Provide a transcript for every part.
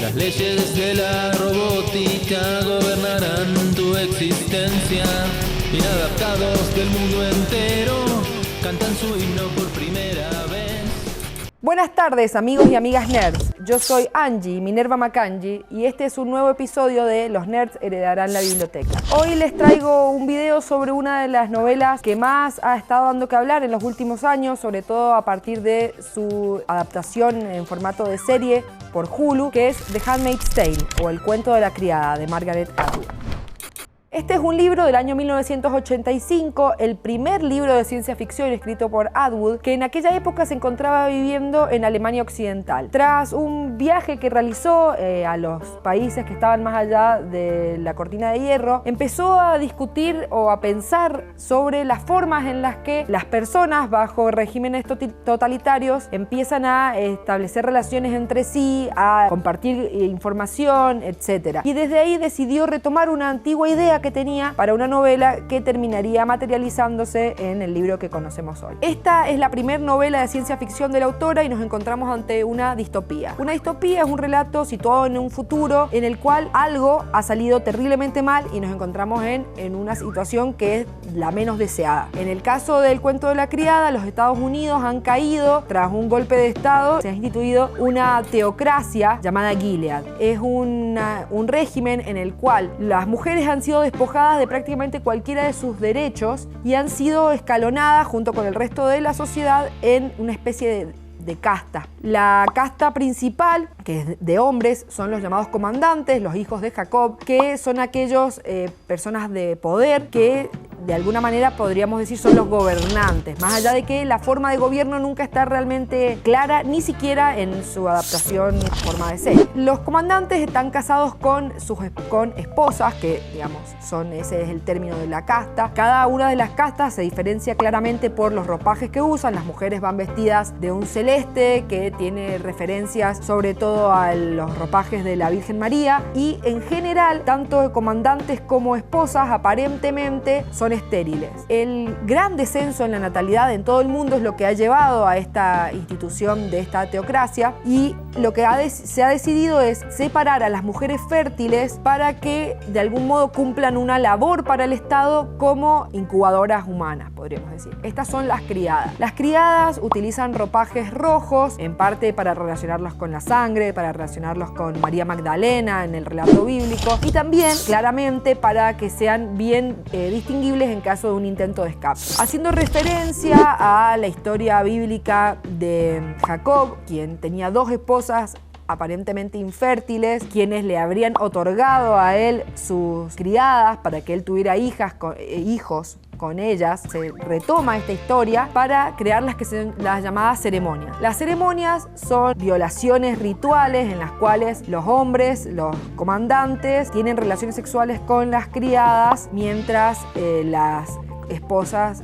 Las leyes de la robótica gobernarán tu existencia. Inadaptados del mundo entero cantan su himno por primera vez. Buenas tardes, amigos y amigas nerds. Yo soy Angie Minerva Macangi y este es un nuevo episodio de Los Nerds Heredarán la Biblioteca. Hoy les traigo un video sobre una de las novelas que más ha estado dando que hablar en los últimos años, sobre todo a partir de su adaptación en formato de serie por Hulu, que es The Handmaid's Tale, o El cuento de la criada, de Margaret Atwood. Este es un libro del año 1985, el primer libro de ciencia ficción escrito por Atwood, que en aquella época se encontraba viviendo en Alemania Occidental. Tras un viaje que realizó a los países que estaban más allá de la cortina de hierro, empezó a discutir o a pensar sobre las formas en las que las personas bajo regímenes totalitarios empiezan a establecer relaciones entre sí, a compartir información, etc. Y desde ahí decidió retomar una antigua idea que tenía para una novela que terminaría materializándose en el libro que conocemos hoy. Esta es la primera novela de ciencia ficción de la autora y nos encontramos ante una distopía. Una distopía es un relato situado en un futuro en el cual algo ha salido terriblemente mal y nos encontramos en una situación que es la menos deseada. En el caso del cuento de la criada, los Estados Unidos han caído tras un golpe de estado. Se ha instituido una teocracia llamada Gilead. Es un régimen en el cual las mujeres han sido despojadas de prácticamente cualquiera de sus derechos y han sido escalonadas junto con el resto de la sociedad en una especie de casta. La casta principal, que es de hombres, son los llamados comandantes, los hijos de Jacob, que son aquellos personas de poder que de alguna manera podríamos decir son los gobernantes, más allá de que la forma de gobierno nunca está realmente clara, ni siquiera en su adaptación en forma de serie. Los comandantes están casados con esposas, que digamos ese es el término de la casta. Cada una de las castas se diferencia claramente por los ropajes que usan. Las mujeres van vestidas de un celeste que tiene referencias sobre todo a los ropajes de la Virgen María, y en general tanto comandantes como esposas aparentemente son estériles. El gran descenso en la natalidad en todo el mundo es lo que ha llevado a esta institución de esta teocracia, y lo que se ha decidido es separar a las mujeres fértiles para que de algún modo cumplan una labor para el Estado como incubadoras humanas, podríamos decir. Estas son las criadas. Las criadas utilizan ropajes rojos, en parte para relacionarlos con la sangre, para relacionarlos con María Magdalena en el relato bíblico, y también claramente para que sean bien distinguibles en caso de un intento de escape. Haciendo referencia a la historia bíblica de Jacob, quien tenía dos esposas aparentemente infértiles, quienes le habrían otorgado a él sus criadas para que él tuviera hijos con ellas. Se retoma esta historia para crear las llamadas ceremonias. Las ceremonias son violaciones rituales en las cuales los hombres, los comandantes, tienen relaciones sexuales con las criadas mientras las esposas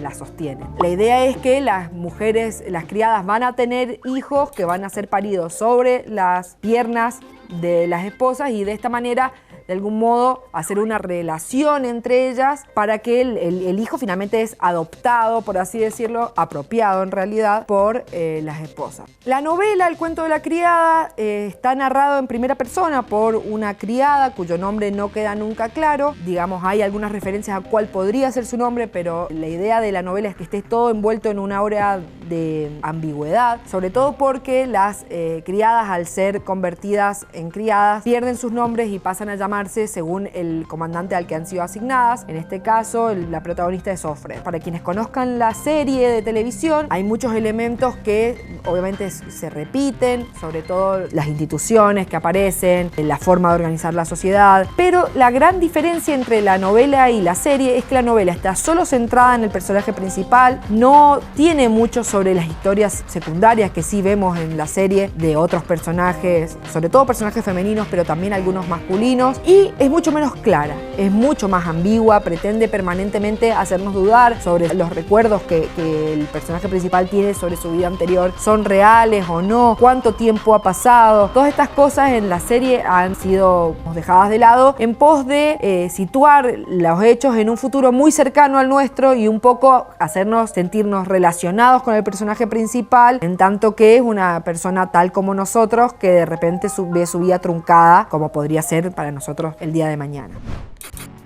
la sostienen. La idea es que las mujeres, las criadas, van a tener hijos que van a ser paridos sobre las piernas de las esposas, y de esta manera de algún modo hacer una relación entre ellas para que el hijo finalmente es adoptado, por así decirlo, apropiado en realidad por las esposas. La novela El cuento de la criada está narrado en primera persona por una criada cuyo nombre no queda nunca claro. Digamos, hay algunas referencias a cuál podría ser su nombre, pero la idea de la novela es que esté todo envuelto en una aura de ambigüedad, sobre todo porque las criadas, al ser convertidas en criadas, pierden sus nombres y pasan a llamarse según el comandante al que han sido asignadas. En este caso, la protagonista es Ofred. Para quienes conozcan la serie de televisión, hay muchos elementos que obviamente se repiten, sobre todo las instituciones que aparecen, la forma de organizar la sociedad, pero la gran diferencia entre la novela y la serie es que la novela está solo centrada en el personaje principal, no tiene mucho sobre las historias secundarias que sí vemos en la serie de otros personajes, sobre todo personajes femeninos, pero también algunos masculinos, y es mucho menos clara, es mucho más ambigua, pretende permanentemente hacernos dudar sobre los recuerdos que el personaje principal tiene sobre su vida anterior, son reales o no, cuánto tiempo ha pasado. Todas estas cosas en la serie han sido dejadas de lado en pos de situar los hechos en un futuro muy cercano al nuestro y un poco hacernos sentirnos relacionados con el personaje principal, en tanto que es una persona tal como nosotros que de repente ve su vida truncada, como podría ser para nosotros el día de mañana.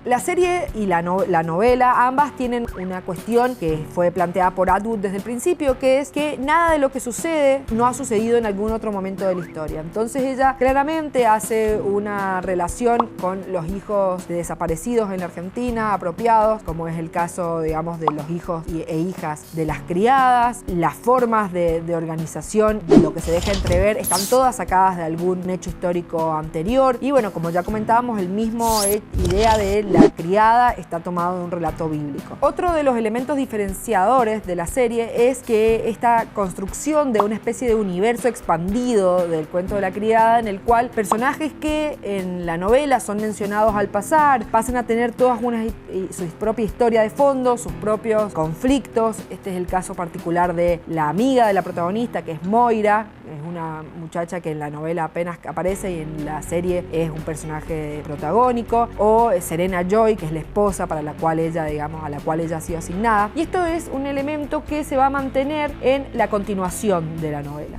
La serie y la novela ambas tienen una cuestión que fue planteada por Atwood desde el principio, que es que nada de lo que sucede no ha sucedido en algún otro momento de la historia. Entonces ella claramente hace una relación con los hijos de desaparecidos en la Argentina, apropiados, como es el caso, digamos, de los hijos e hijas de las criadas. Las formas de organización, lo que se deja entrever, están todas sacadas de algún hecho histórico anterior. Y bueno, como ya comentábamos, el mismo idea de la criada está tomado de un relato bíblico. Otro de los elementos diferenciadores de la serie es que esta construcción de una especie de universo expandido del cuento de la criada, en el cual personajes que en la novela son mencionados al pasar pasan a tener todas su propia historia de fondo, sus propios conflictos. Este es el caso particular de la amiga de la protagonista, que es Moira. Es una muchacha que en la novela apenas aparece y en la serie es un personaje protagónico. O Serena Joy, que es la esposa para la cual ella, digamos, a la cual ella ha sido asignada. Y esto es un elemento que se va a mantener en la continuación de la novela.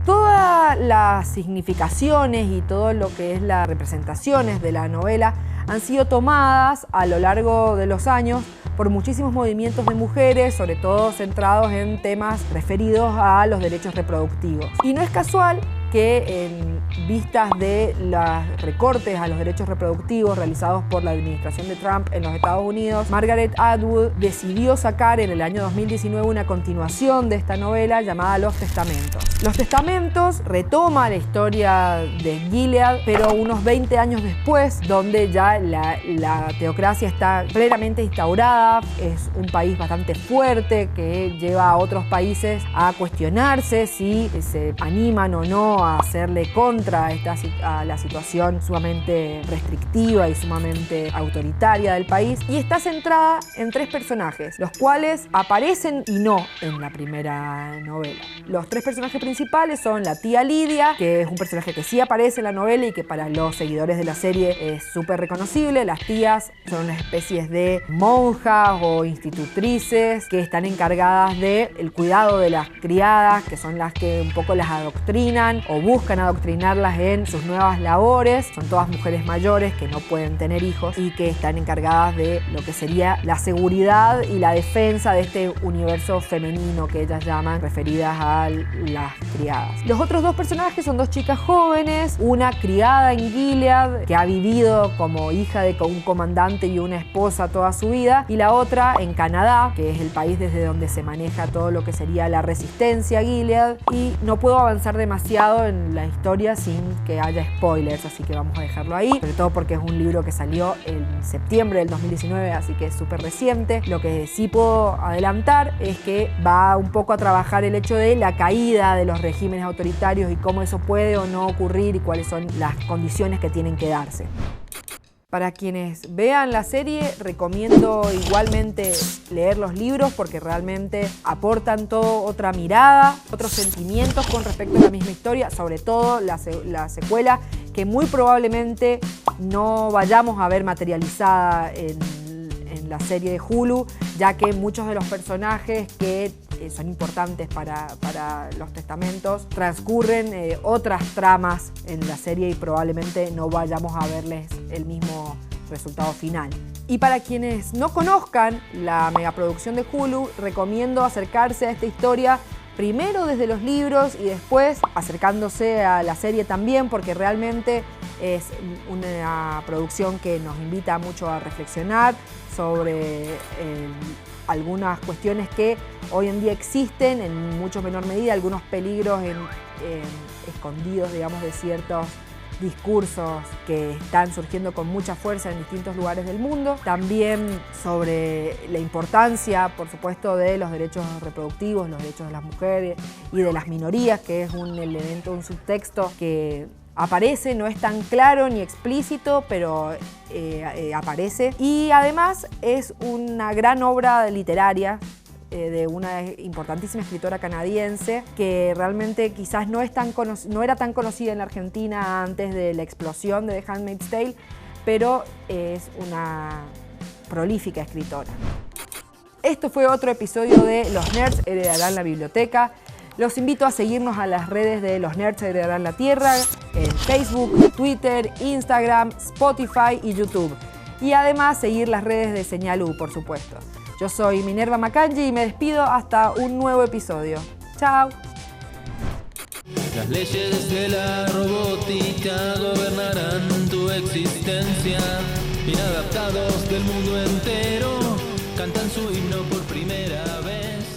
Todas las significaciones y todo lo que es las representaciones de la novela han sido tomadas a lo largo de los años por muchísimos movimientos de mujeres, sobre todo centrados en temas referidos a los derechos reproductivos. Y no es casual que en vistas de los recortes a los derechos reproductivos realizados por la administración de Trump en los Estados Unidos, Margaret Atwood decidió sacar en el año 2019 una continuación de esta novela llamada Los Testamentos. Los Testamentos retoma la historia de Gilead, pero unos 20 años después, donde ya la teocracia está plenamente instaurada, es un país bastante fuerte que lleva a otros países a cuestionarse si se animan o no a hacerle contra a la situación sumamente restrictiva y sumamente autoritaria del país, y está centrada en 3 personajes, los cuales aparecen y no en la primera novela. Los 3 personajes principales son la tía Lidia, que es un personaje que sí aparece en la novela y que para los seguidores de la serie es súper reconocible. Las tías son unas especies de monjas o institutrices que están encargadas del cuidado de las criadas, que son las que un poco las adoctrinan o buscan adoctrinarlas en sus nuevas labores. Son todas mujeres mayores que no pueden tener hijos y que están encargadas de lo que sería la seguridad y la defensa de este universo femenino que ellas llaman, referidas a las criadas. Los otros 2 personajes son 2 chicas jóvenes, una criada en Gilead que ha vivido como hija de un comandante y una esposa toda su vida, y la otra en Canadá, que es el país desde donde se maneja todo lo que sería la resistencia a Gilead. Y no puedo avanzar demasiado en la historia sin que haya spoilers, así que vamos a dejarlo ahí, sobre todo porque es un libro que salió en septiembre del 2019, así que es súper reciente. Lo que sí puedo adelantar es que va un poco a trabajar el hecho de la caída de los regímenes autoritarios y cómo eso puede o no ocurrir y cuáles son las condiciones que tienen que darse. Para quienes vean la serie, recomiendo igualmente leer los libros porque realmente aportan todo otra mirada, otros sentimientos con respecto a la misma historia, sobre todo la secuela, que muy probablemente no vayamos a ver materializada en la serie de Hulu, ya que muchos de los personajes que son importantes para los testamentos transcurren otras tramas en la serie y probablemente no vayamos a verles el mismo resultado final. Y para quienes no conozcan la megaproducción de Hulu, recomiendo acercarse a esta historia primero desde los libros y después acercándose a la serie también, porque realmente es una producción que nos invita mucho a reflexionar sobre algunas cuestiones que hoy en día existen en mucho menor medida, algunos peligros escondidos, digamos, de ciertos discursos que están surgiendo con mucha fuerza en distintos lugares del mundo. También sobre la importancia, por supuesto, de los derechos reproductivos, los derechos de las mujeres y de las minorías, que es un elemento, un subtexto que aparece, no es tan claro ni explícito, pero aparece. Y además es una gran obra literaria de una importantísima escritora canadiense que realmente quizás no era tan conocida en la Argentina antes de la explosión de The Handmaid's Tale, pero es una prolífica escritora. Esto fue otro episodio de Los Nerds Heredarán la Biblioteca. Los invito a seguirnos a las redes de Los Nerds Heredarán la Tierra, en Facebook, Twitter, Instagram, Spotify y YouTube. Y además seguir las redes de Señal U, por supuesto. Yo soy Minerva Macangi y me despido hasta un nuevo episodio. ¡Chao! Las leyes de la robótica gobernarán tu existencia. Inadaptados del mundo entero cantan su himno por primera vez.